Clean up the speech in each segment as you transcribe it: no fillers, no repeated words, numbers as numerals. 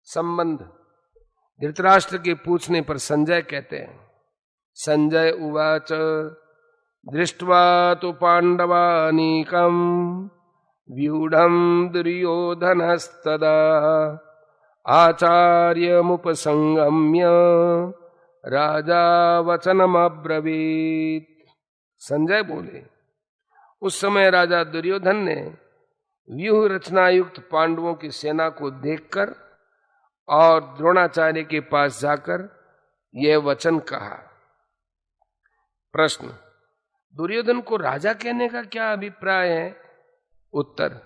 संबंध। धृतराष्ट्र के पूछने पर संजय कहते हैं, संजय उवाच दृष्ट्वा तु पांडवानीकं व्यूढ़ं दुर्योधनस्तदा आचार्यमुपसंगम्य राजा वचनमब्रवीत्। संजय बोले, उस समय राजा दुर्योधन ने व्यूह रचना युक्त पांडवों की सेना को देखकर और द्रोणाचार्य के पास जाकर यह वचन कहा। प्रश्न, दुर्योधन को राजा कहने का क्या अभिप्राय है? उत्तर,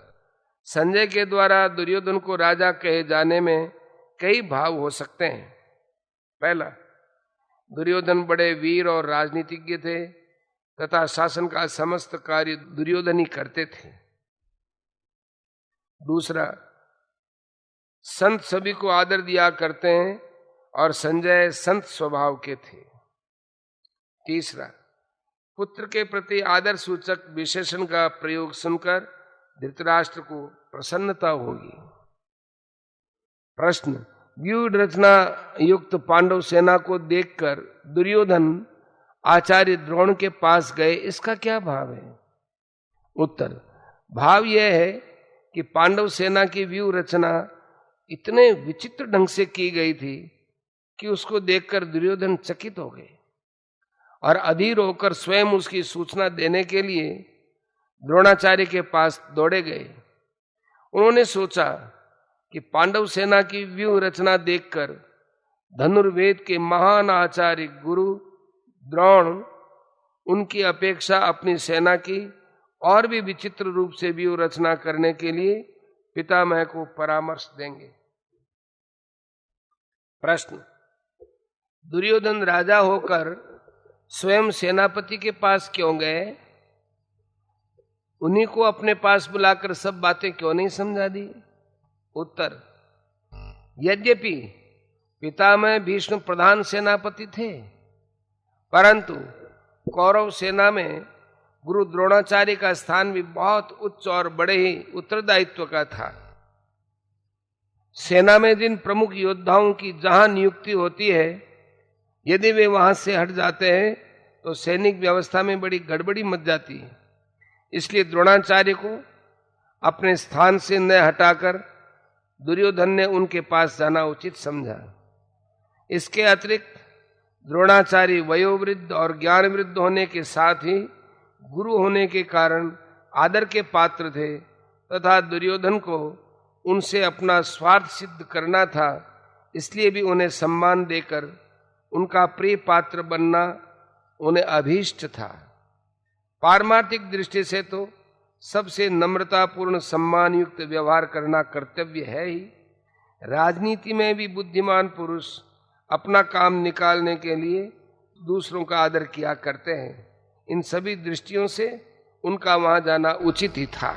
संजय के द्वारा दुर्योधन को राजा कहे जाने में कई भाव हो सकते हैं। पहला, दुर्योधन बड़े वीर और राजनीतिज्ञ थे तथा शासन का समस्त कार्य दुर्योधन ही करते थे। दूसरा, संत सभी को आदर दिया करते हैं और संजय संत स्वभाव के थे। तीसरा, पुत्र के प्रति आदर सूचक विशेषण का प्रयोग सुनकर धृतराष्ट्र को प्रसन्नता होगी। प्रश्न, व्यूह रचना युक्त पांडव सेना को देखकर दुर्योधन आचार्य द्रोण के पास गए, इसका क्या भाव है? उत्तर, भाव यह है कि पांडव सेना की व्यूह रचना इतने विचित्र ढंग से की गई थी कि उसको देखकर दुर्योधन चकित हो गए और अधीर होकर स्वयं उसकी सूचना देने के लिए द्रोणाचार्य के पास दौड़े गए। उन्होंने सोचा कि पांडव सेना की व्यूह रचना देखकर धनुर्वेद के महान आचार्य गुरु द्रोण उनकी अपेक्षा अपनी सेना की और भी विचित्र रूप से व्यूह रचना करने के लिए पितामह को परामर्श देंगे। प्रश्न, दुर्योधन राजा होकर स्वयं सेनापति के पास क्यों गए? उन्हीं को अपने पास बुलाकर सब बातें क्यों नहीं समझा दी? उत्तर, यद्यपि पितामह भीष्म प्रधान सेनापति थे, परंतु कौरव सेना में गुरु द्रोणाचार्य का स्थान भी बहुत उच्च और बड़े ही उत्तरदायित्व का था। सेना में जिन प्रमुख योद्धाओं की जहां नियुक्ति होती है, यदि वे वहां से हट जाते हैं तो सैनिक व्यवस्था में बड़ी गड़बड़ी मच जाती है। इसलिए द्रोणाचार्य को अपने स्थान से न हटाकर दुर्योधन ने उनके पास जाना उचित समझा। इसके अतिरिक्त द्रोणाचार्य वयोवृद्ध और ज्ञानवृद्ध होने के साथ ही गुरु होने के कारण आदर के पात्र थे तथा दुर्योधन को उनसे अपना स्वार्थ सिद्ध करना था, इसलिए भी उन्हें सम्मान देकर उनका प्रिय पात्र बनना उन्हें अभीष्ट था। पारमार्थिक दृष्टि से तो सबसे नम्रतापूर्ण सम्मान युक्त व्यवहार करना कर्तव्य है ही। राजनीति में भी बुद्धिमान पुरुष अपना काम निकालने के लिए दूसरों का आदर किया करते हैं। इन सभी दृष्टियों से उनका वहां जाना उचित ही था।